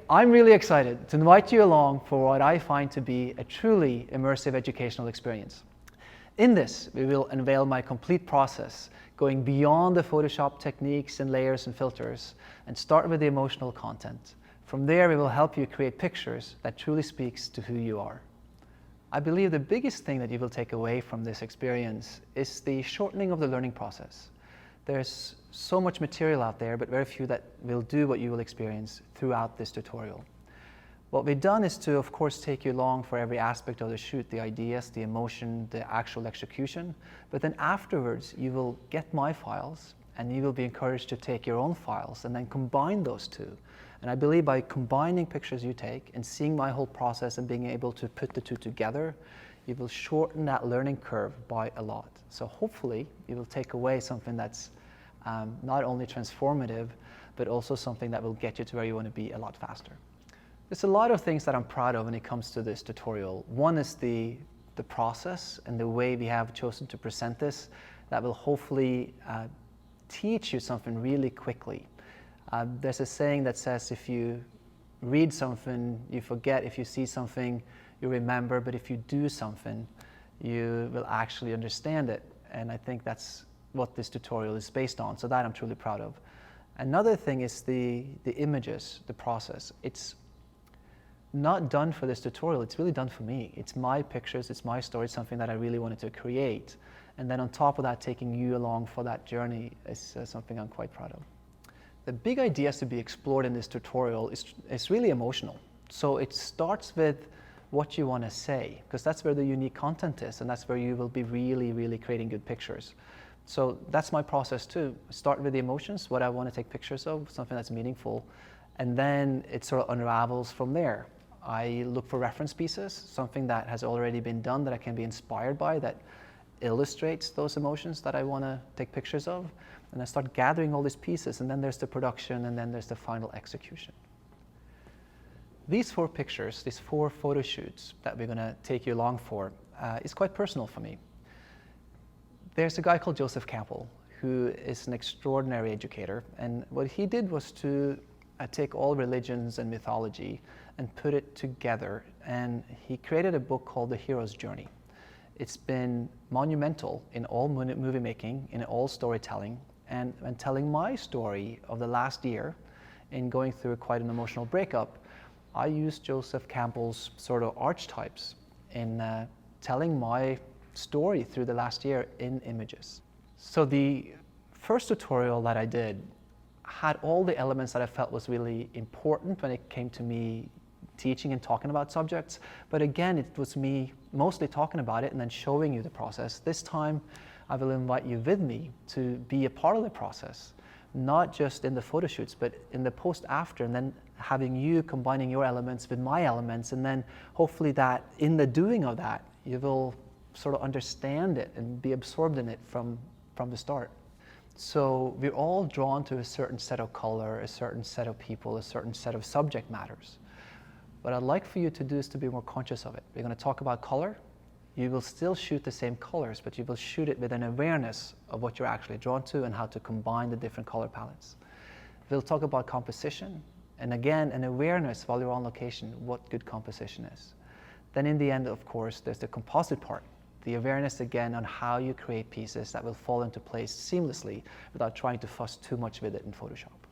I'm really excited to invite you along for what I find to be a truly immersive educational experience. In this, we will unveil my complete process, going beyond the Photoshop techniques and layers and filters, and start with the emotional content. From there, we will help you create pictures that truly speaks to who you are. I believe the biggest thing that you will take away from this experience is the shortening of the learning process. There's so much material out there, but very few that will do what you will experience throughout this tutorial. What we've done is to, of course, take you along for every aspect of the shoot, the ideas, the emotion, the actual execution. But then afterwards, you will get my files, and you will be encouraged to take your own files and then combine those two. And I believe by combining pictures you take and seeing my whole process and being able to put the two together, you will shorten that learning curve by a lot. So hopefully, you will take away something that's not only transformative, but also something that will get you to where you want to be a lot faster. There's a lot of things that I'm proud of when it comes to this tutorial. One is the process and the way we have chosen to present this that will hopefully teach you something really quickly. There's a saying that says if you read something, you forget. If you see something, you remember. But if you do something, you will actually understand it. And I think that's what this tutorial is based on. So that I'm truly proud of. Another thing is the images, the process. It's not done for this tutorial, it's really done for me. It's my pictures, it's my story, something that I really wanted to create. And then on top of that, taking you along for that journey is something I'm quite proud of. The big ideas to be explored in this tutorial is really emotional. So it starts with what you want to say, because that's where the unique content is, and that's where you will be really, really creating good pictures. So that's my process too. Start with the emotions, what I want to take pictures of, something that's meaningful, and then it sort of unravels from there. I look for reference pieces, something that has already been done that I can be inspired by, that illustrates those emotions that I want to take pictures of. And I start gathering all these pieces, and then there's the production, and then there's the final execution. These 4 pictures, these 4 photo shoots that we're going to take you along for, is quite personal for me. There's a guy called Joseph Campbell, who is an extraordinary educator, and what he did was to take all religions and mythology and put it together, and he created a book called The Hero's Journey. It's been monumental in all movie making, in all storytelling, and telling my story of the last year in going through quite an emotional breakup. I used Joseph Campbell's sort of archetypes in telling my story through the last year in images. So the first tutorial that I did had all the elements that I felt was really important when it came to me teaching and talking about subjects. But again, it was me mostly talking about it and then showing you the process. This time, I will invite you with me to be a part of the process, not just in the photo shoots, but in the post-after, and then having you combining your elements with my elements, and then hopefully that in the doing of that, you will sort of understand it and be absorbed in it from the start. So we're all drawn to a certain set of color, a certain set of people, a certain set of subject matters. What I'd like for you to do is to be more conscious of it. We're going to talk about color. You will still shoot the same colors, but you will shoot it with an awareness of what you're actually drawn to and how to combine the different color palettes. We'll talk about composition, and again, an awareness while you're on location, what good composition is. Then in the end, of course, there's the composite part. The awareness again on how you create pieces that will fall into place seamlessly without trying to fuss too much with it in Photoshop.